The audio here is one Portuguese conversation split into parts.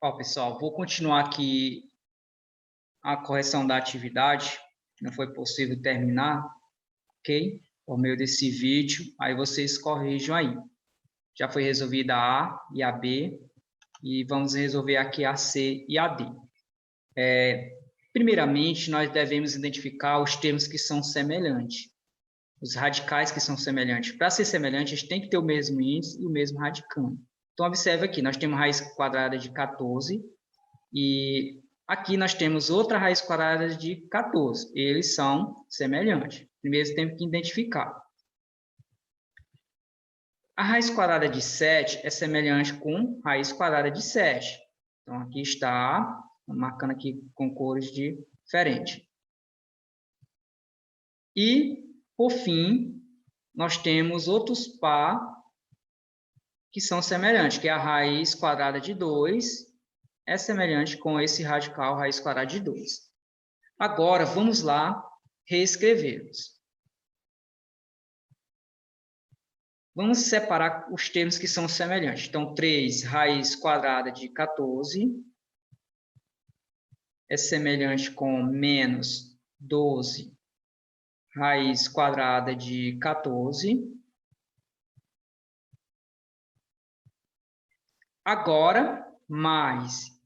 Ó, pessoal, vou continuar aqui a correção da atividade, que não foi possível terminar, ok? Por meio desse vídeo, aí vocês corrijam aí. Já foi resolvida a A e a B, e vamos resolver aqui a C e a D. Primeiramente, nós devemos identificar os termos que são semelhantes, os radicais que são semelhantes. Para ser semelhante, a gente tem que ter o mesmo índice e o mesmo radicando. Então, observe aqui, nós temos raiz quadrada de 14, e aqui nós temos outra raiz quadrada de 14. Eles são semelhantes. Primeiro temos que identificar. A raiz quadrada de 7 é semelhante com raiz quadrada de 7. Então, aqui está, marcando aqui com cores diferentes. E, por fim, nós temos outros par que são semelhantes, que é a raiz quadrada de 2 é semelhante com esse radical raiz quadrada de 2. Agora, vamos lá reescrevê-los. Vamos separar os termos que são semelhantes. Então, 3 raiz quadrada de 14 é semelhante com menos 12 raiz quadrada de 14. Agora, mais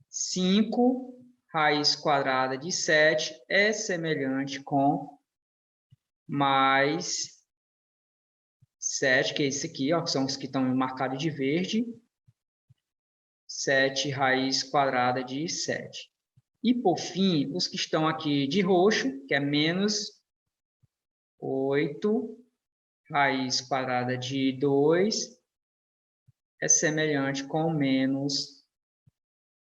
5 raiz quadrada de 7 é semelhante com mais 7, que é esse aqui, ó, que são os que estão marcados de verde. 7 raiz quadrada de 7. E, por fim, os que estão aqui de roxo, que é menos 8 raiz quadrada de 2, é semelhante com menos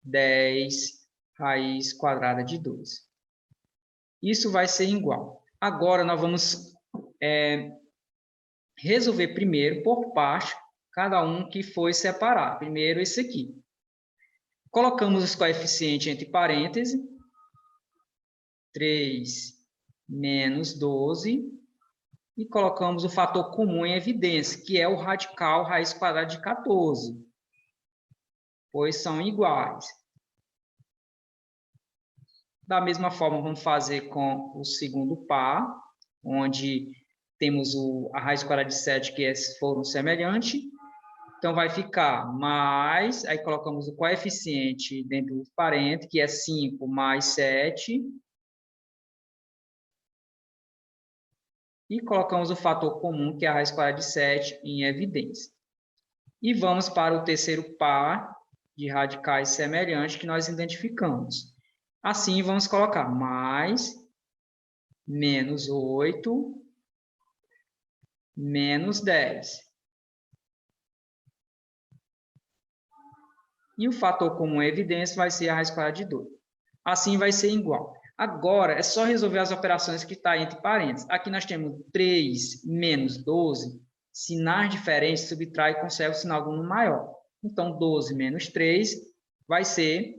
10 raiz quadrada de 2. Isso vai ser igual. Agora, nós vamos resolver primeiro, por parte, cada um que foi separado. Primeiro, esse aqui. Colocamos os coeficientes entre parênteses. 3 menos 12. E colocamos o fator comum em evidência, que é o radical raiz quadrada de 14. Pois são iguais. Da mesma forma, vamos fazer com o segundo par, onde temos a raiz quadrada de 7, que foram semelhantes. Então, vai ficar mais, aí colocamos o coeficiente dentro do parênteses, que é 5 mais 7. E colocamos o fator comum, que é a raiz quadrada de 7, em evidência. E vamos para o terceiro par de radicais semelhantes que nós identificamos. Assim, vamos colocar mais, menos 8, menos 10. E o fator comum em evidência vai ser a raiz quadrada de 2. Assim, vai ser igual. Agora, é só resolver as operações que estão entre parênteses. Aqui nós temos 3 menos 12, sinais diferentes, subtrai e conserva o sinal do número maior. Então, 12 menos 3 vai ser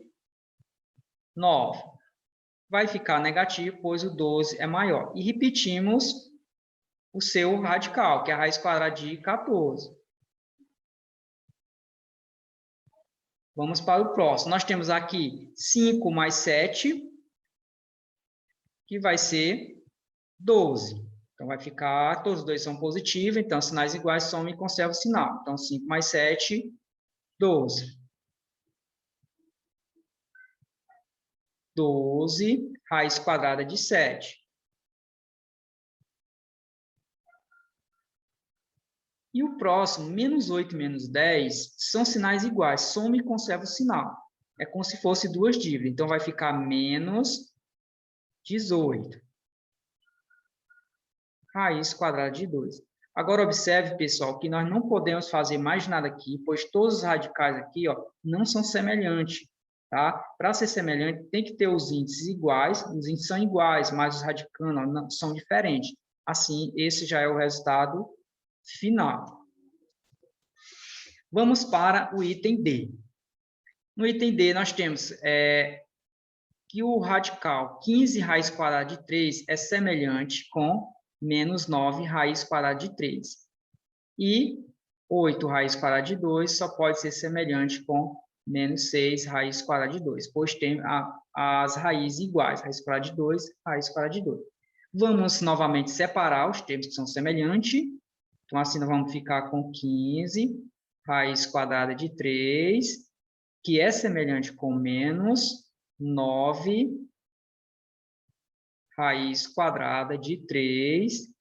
9. Vai ficar negativo, pois o 12 é maior. E repetimos o seu radical, que é a raiz quadrada de 14. Vamos para o próximo. Nós temos aqui 5 mais 7, que vai ser 12. Então, vai ficar, todos os dois são positivos, então, sinais iguais, soma e conserva o sinal. Então, 5 mais 7, 12. 12, raiz quadrada de 7. E o próximo, menos 8 menos 10, são sinais iguais, soma e conserva o sinal. É como se fosse duas dívidas, então vai ficar menos 18. Raiz quadrada de 2. Agora, observe, pessoal, que nós não podemos fazer mais nada aqui, pois todos os radicais aqui, ó, não são semelhantes. Tá? Para ser semelhante, tem que ter os índices iguais, os índices são iguais, mas os radicandos não, são diferentes. Assim, esse já é o resultado final. Vamos para o item D. No item D, nós temos que o radical 15 raiz quadrada de 3 é semelhante com menos 9 raiz quadrada de 3. E 8 raiz quadrada de 2 só pode ser semelhante com menos 6 raiz quadrada de 2, pois tem as raízes iguais, raiz quadrada de 2, raiz quadrada de 2. Vamos novamente separar os termos que são semelhantes. Então, assim, nós vamos ficar com 15 raiz quadrada de 3, que é semelhante com menos 9 raiz quadrada de 3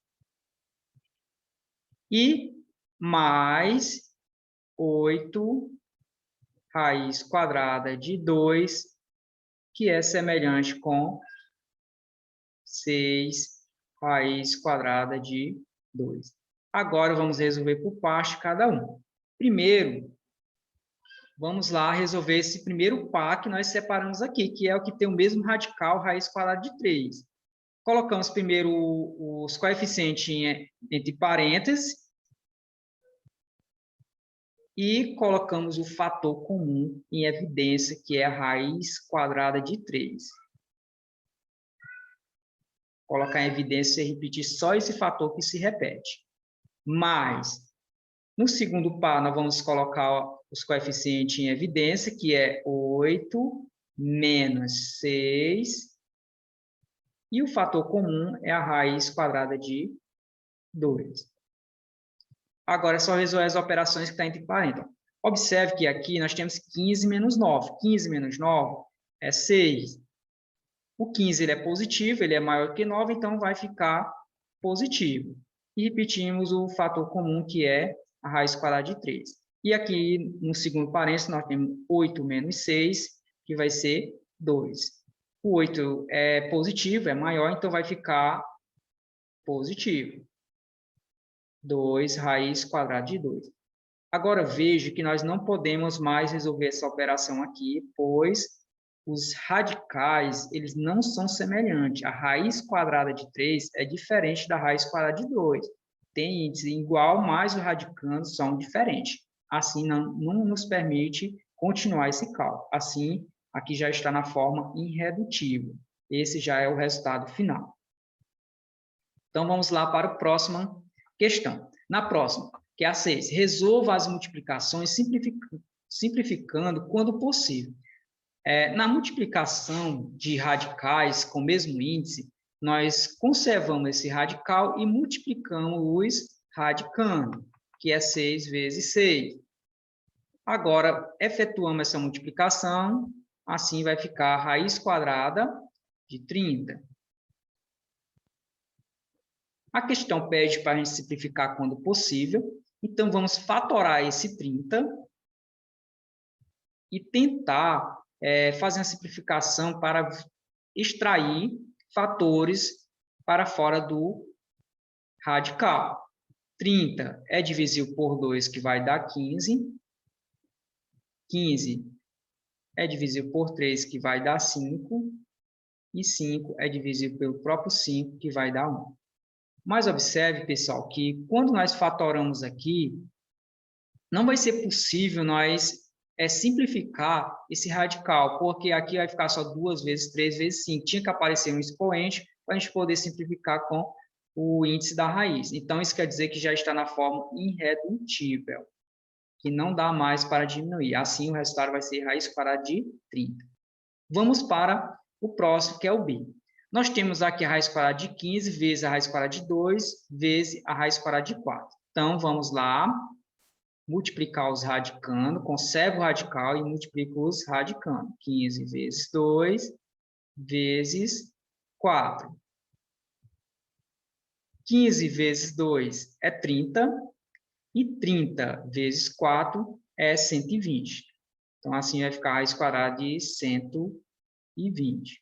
e mais 8 raiz quadrada de 2, que é semelhante com 6 raiz quadrada de 2. Agora, vamos resolver por parte cada um. Primeiro, vamos lá resolver esse primeiro par que nós separamos aqui, que é o que tem o mesmo radical, raiz quadrada de 3. Colocamos primeiro os coeficientes entre parênteses e colocamos o fator comum em evidência, que é a raiz quadrada de 3. Colocar em evidência e repetir só esse fator que se repete. Mas, no segundo par, nós vamos colocar os coeficientes em evidência, que é 8 menos 6, e o fator comum é a raiz quadrada de 2. Agora, é só resolver as operações que estão entre parênteses. Observe que aqui nós temos 15 menos 9. 15 menos 9 é 6. O 15 ele é positivo, ele é maior que 9, então vai ficar positivo. E repetimos o fator comum, que é a raiz quadrada de 3. E aqui, no segundo parênteses, nós temos 8 menos 6, que vai ser 2. O 8 é positivo, é maior, então vai ficar positivo. 2 raiz quadrada de 2. Agora, veja que nós não podemos mais resolver essa operação aqui, pois os radicais, eles não são semelhantes. A raiz quadrada de 3 é diferente da raiz quadrada de 2. Tem índice igual, mas os radicandos são diferentes. Assim, não nos permite continuar esse cálculo. Assim, aqui já está na forma irredutível. Esse já é o resultado final. Então, vamos lá para a próxima questão. Na próxima, que é a 6. Resolva as multiplicações simplificando quando possível. Na multiplicação de radicais com o mesmo índice, nós conservamos esse radical e multiplicamos os radicandos, que é 6 vezes 6. Agora, efetuamos essa multiplicação, assim vai ficar a raiz quadrada de 30. A questão pede para a gente simplificar quando possível, então vamos fatorar esse 30 e tentar fazer uma simplificação para extrair fatores para fora do radical. 30 é divisível por 2, que vai dar 15. 15 é divisível por 3, que vai dar 5. E 5 é divisível pelo próprio 5, que vai dar 1. Mas observe, pessoal, que quando nós fatoramos aqui, não vai ser possível nós simplificar esse radical, porque aqui vai ficar só 2 vezes 3 vezes 5. Tinha que aparecer um expoente para a gente poder simplificar com o índice da raiz. Então, isso quer dizer que já está na forma irredutível, que não dá mais para diminuir. Assim, o resultado vai ser raiz quadrada de 30. Vamos para o próximo, que é o B. Nós temos aqui a raiz quadrada de 15 vezes a raiz quadrada de 2 vezes a raiz quadrada de 4. Então, vamos lá multiplicar os radicandos, conservo o radical e multiplico os radicandos. 15 vezes 2 vezes 4. 15 vezes 2 é 30 e 30 vezes 4 é 120. Então, assim vai ficar a raiz quadrada de 120.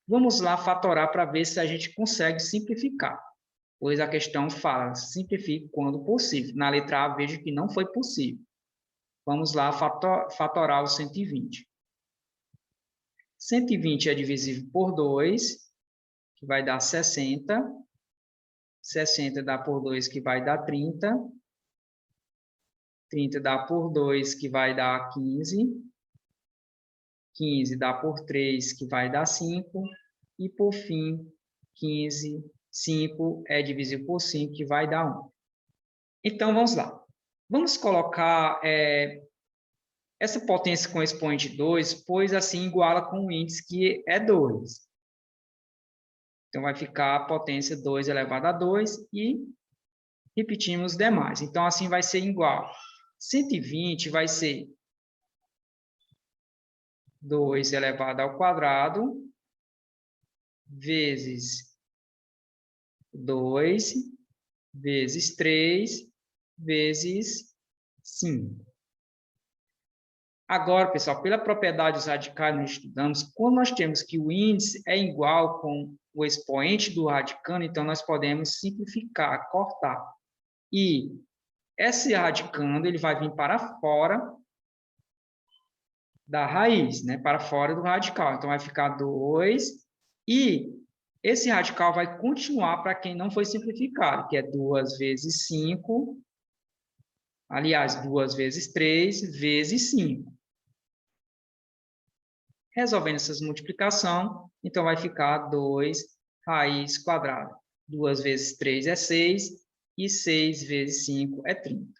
Vamos lá fatorar para ver se a gente consegue simplificar, pois a questão fala, simplifique quando possível. Na letra A, veja que não foi possível. Vamos lá fatorar o 120. 120 é divisível por 2, que vai dar 60. 60 dá por 2, que vai dar 30. 30 dá por 2, que vai dar 15. 15 dá por 3, que vai dar 5. E, por fim, 15, 5 é divisível por 5, que vai dar 1. Então, vamos lá. Vamos colocar essa potência com expoente 2, pois assim iguala com o índice que é 2. Então, vai ficar a potência 2 elevado a 2 e repetimos os demais. Então, assim vai ser igual. 120 vai ser 2 elevado ao quadrado vezes 2 vezes 3 vezes 5. Agora, pessoal, pela propriedade dos radicais nós estudamos, quando nós temos que o índice é igual com o expoente do radicando, então nós podemos simplificar, cortar. E esse radicando ele vai vir para fora da raiz, né? Para fora do radical. Então, vai ficar 2. E esse radical vai continuar para quem não foi simplificado, que é 2 vezes 5. Aliás, 2 vezes 3 vezes 5. Resolvendo essas multiplicações, então vai ficar 2 raiz quadrada. 2 vezes 3 é 6 e 6 vezes 5 é 30.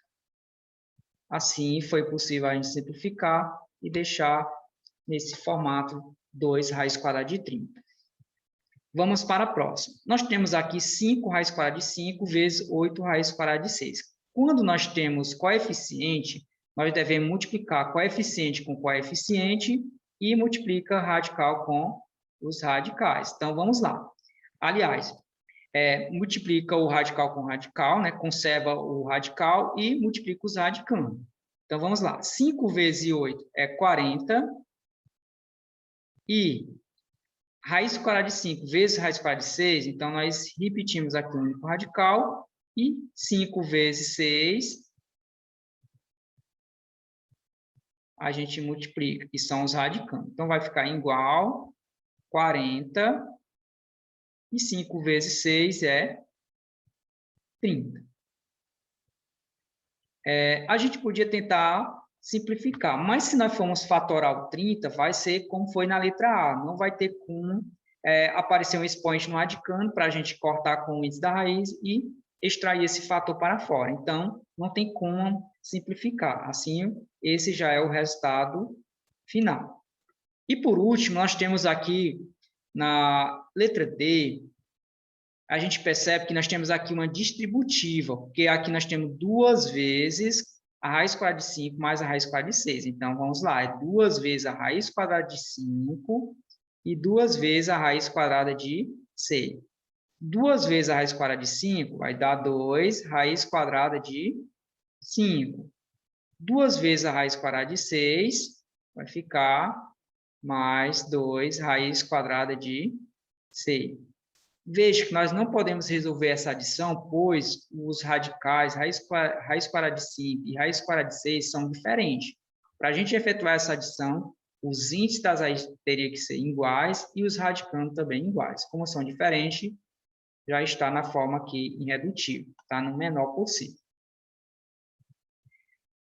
Assim, foi possível a gente simplificar e deixar nesse formato 2 raiz quadrada de 30. Vamos para a próxima. Nós temos aqui 5 raiz quadrada de 5 vezes 8 raiz quadrada de 6. Quando nós temos coeficiente, nós devemos multiplicar coeficiente com coeficiente e multiplica radical com os radicais. Então, vamos lá. Aliás, multiplica o radical com o radical, né? Conserva o radical e multiplica os radicandos. Então, vamos lá. 5 vezes 8 é 40. E raiz quadrada de 5 vezes raiz quadrada de 6, então, nós repetimos aqui o único radical. E 5 vezes 6, a gente multiplica, que são os radicandos. Então, vai ficar igual 40. E 5 vezes 6 é 30. A gente podia tentar simplificar, mas se nós formos fatorar o 30, vai ser como foi na letra A. Não vai ter como aparecer um expoente no radicando para a gente cortar com o índice da raiz e extrair esse fator para fora. Então, não tem como simplificar. Assim, esse já é o resultado final. E, por último, nós temos aqui, na letra D, a gente percebe que nós temos aqui uma distributiva, porque aqui nós temos 2 vezes a raiz quadrada de 5 mais a raiz quadrada de 6. Então, vamos lá, é 2 vezes a raiz quadrada de 5 e 2 vezes a raiz quadrada de 6. 2 vezes a raiz quadrada de 5 vai dar 2 raiz quadrada de 5. 2 vezes a raiz quadrada de 6 vai ficar mais 2 raiz quadrada de 6. Veja que nós não podemos resolver essa adição, pois os radicais, raiz quadrada de 5 e raiz quadrada de 6 são diferentes. Para a gente efetuar essa adição, os índices das raízes teriam que ser iguais e os radicandos também iguais. Como são diferentes, já está na forma aqui irredutível, está no menor possível.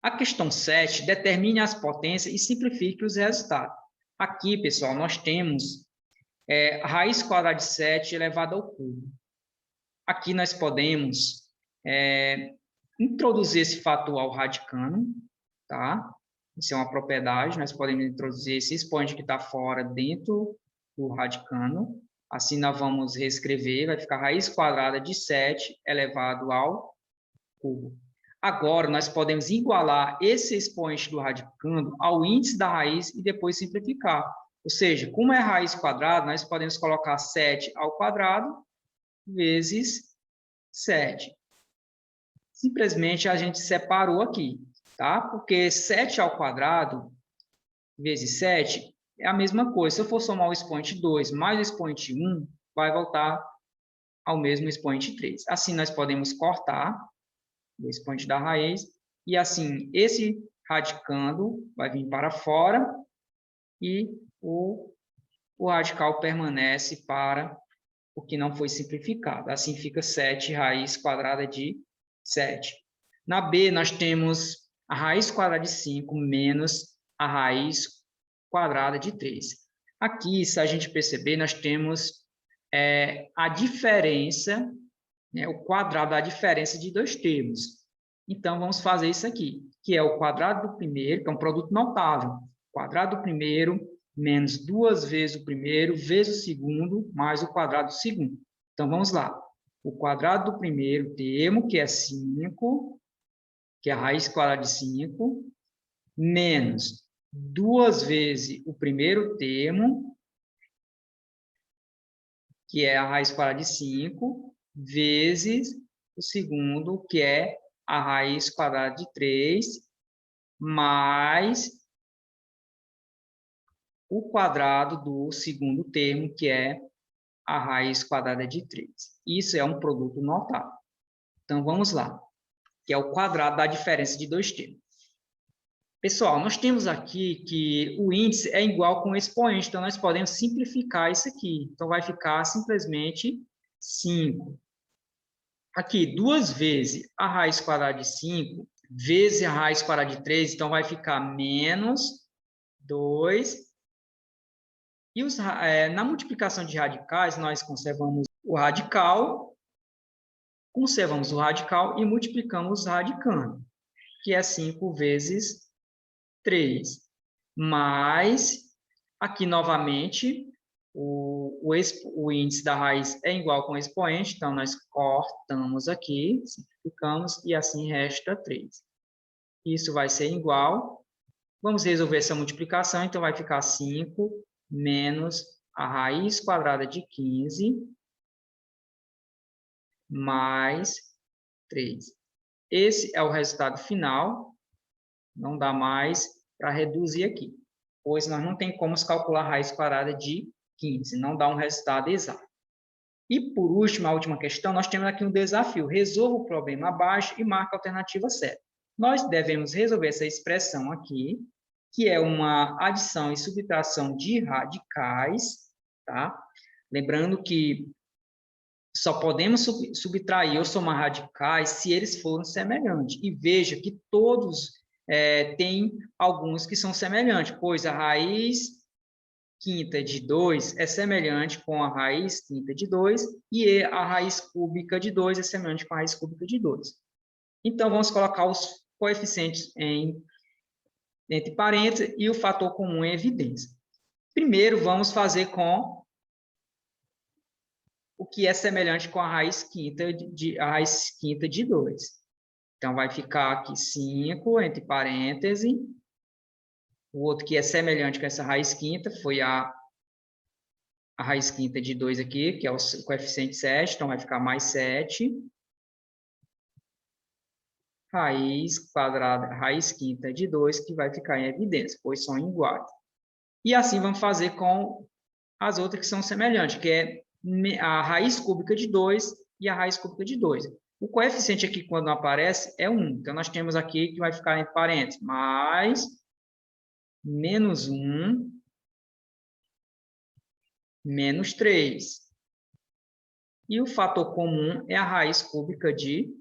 A questão 7, determine as potências e simplifique os resultados. Aqui, pessoal, nós temos raiz quadrada de 7 elevado ao cubo. Aqui nós podemos introduzir esse fator ao radicando, tá? Isso é uma propriedade, nós podemos introduzir esse expoente que está fora dentro do radicando. Assim, nós vamos reescrever, vai ficar raiz quadrada de 7 elevado ao cubo. Agora, nós podemos igualar esse expoente do radicando ao índice da raiz e depois simplificar. Ou seja, como é raiz quadrada, nós podemos colocar 7 ao quadrado vezes 7. Simplesmente a gente separou aqui, tá? Porque 7 ao quadrado vezes 7 é a mesma coisa. Se eu for somar o expoente 2 mais o expoente 1, vai voltar ao mesmo expoente 3. Assim, nós podemos cortar o expoente da raiz e, assim, esse radicando vai vir para fora e o radical permanece para o que não foi simplificado. Assim fica 7 raiz quadrada de 7. Na B, nós temos a raiz quadrada de 5 menos a raiz quadrada de 3. Aqui, se a gente perceber, nós temos a diferença, né, o quadrado da diferença de dois termos. Então, vamos fazer isso aqui. que é o quadrado do primeiro, que é um produto notável. Quadrado do primeiro menos 2 vezes o primeiro, vezes o segundo, mais o quadrado do segundo. Então, vamos lá. O quadrado do primeiro termo, que é 5, que é a raiz quadrada de 5, menos 2 vezes o primeiro termo, que é a raiz quadrada de 5, vezes o segundo, que é a raiz quadrada de 3, mais o quadrado do segundo termo, que é a raiz quadrada de 3. Isso é um produto notável. Então, vamos lá, que é o quadrado da diferença de dois termos. Pessoal, nós temos aqui que o índice é igual com o expoente, então nós podemos simplificar isso aqui. Então, vai ficar simplesmente 5. Aqui, 2 vezes a raiz quadrada de 5, vezes a raiz quadrada de 3, então vai ficar menos 2. E na multiplicação de radicais, nós conservamos o radical e multiplicamos os radicando, que é 5 vezes 3. Mas, aqui novamente, o índice da raiz é igual com o expoente, então nós cortamos aqui, simplificamos, e assim resta 3. Isso vai ser igual. Vamos resolver essa multiplicação, então vai ficar 5 menos a raiz quadrada de 15 mais 3. Esse é o resultado final. Não dá mais para reduzir aqui, pois nós não tem como calcular a raiz quadrada de 15, não dá um resultado exato. E, por último, a última questão, nós temos aqui um desafio. Resolva o problema abaixo e marque a alternativa certa. Nós devemos resolver essa expressão aqui, que é uma adição e subtração de radicais, tá? Lembrando que só podemos subtrair ou somar radicais se eles forem semelhantes. E veja que todos têm alguns que são semelhantes, pois a raiz quinta de 2 é semelhante com a raiz quinta de 2 e a raiz cúbica de 2 é semelhante com a raiz cúbica de 2. Então, vamos colocar os coeficientes entre parênteses e o fator comum em evidência. Primeiro, vamos fazer com o que é semelhante com a raiz quinta de 2. Então, vai ficar aqui 5 entre parênteses. O outro que é semelhante com essa raiz quinta foi a raiz quinta de 2 aqui, que é o coeficiente 7, então vai ficar mais 7. Raiz quadrada, raiz quinta de 2, que vai ficar em evidência, pois são iguais. E assim vamos fazer com as outras que são semelhantes, que é a raiz cúbica de 2 e a raiz cúbica de 2. O coeficiente aqui, quando não aparece, é 1. Então, nós temos aqui que vai ficar entre parênteses, mais menos 1 menos 3. E o fator comum é a raiz cúbica de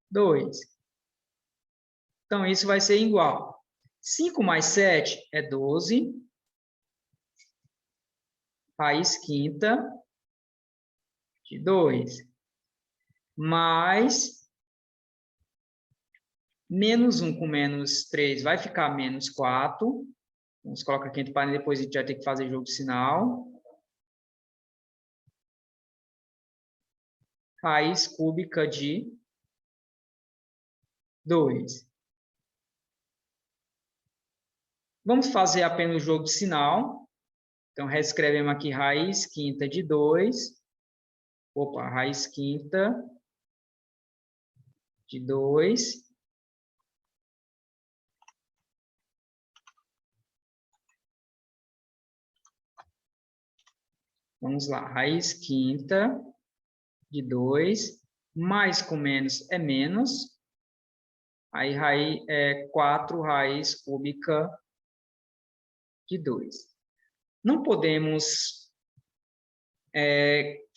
2. Então, isso vai ser igual. 5 mais 7 é 12. Raiz quinta de 2. Mais menos 1 com menos 3 vai ficar menos 4. Vamos colocar aqui entre parênteses, depois a gente vai ter que fazer jogo de sinal. Raiz cúbica de 2. Vamos fazer apenas o jogo de sinal. Então, reescrevemos aqui raiz quinta de 2. Opa, raiz quinta de 2. Vamos lá, raiz quinta de 2, mais com menos é menos. Aí, 4 raiz cúbica de 2. Não podemos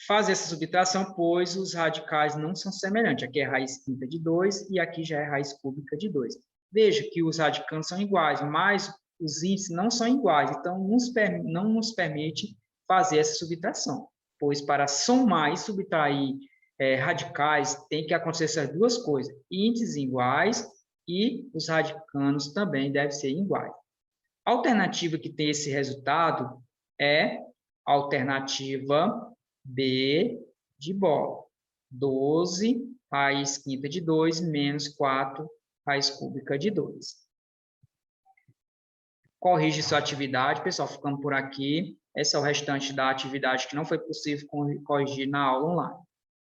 fazer essa subtração, pois os radicais não são semelhantes. Aqui é raiz quinta de 2 e aqui já é raiz cúbica de 2. Veja que os radicandos são iguais, mas os índices não são iguais. Então, não nos permite fazer essa subtração, pois para somar e subtrair radicais tem que acontecer essas duas coisas, índices iguais e os radicanos também devem ser iguais. A alternativa que tem esse resultado é a alternativa B de bola. 12 raiz quinta de 2 menos 4 raiz cúbica de 2. Corrige sua atividade, pessoal, ficando por aqui. Esse é o restante da atividade que não foi possível corrigir na aula online.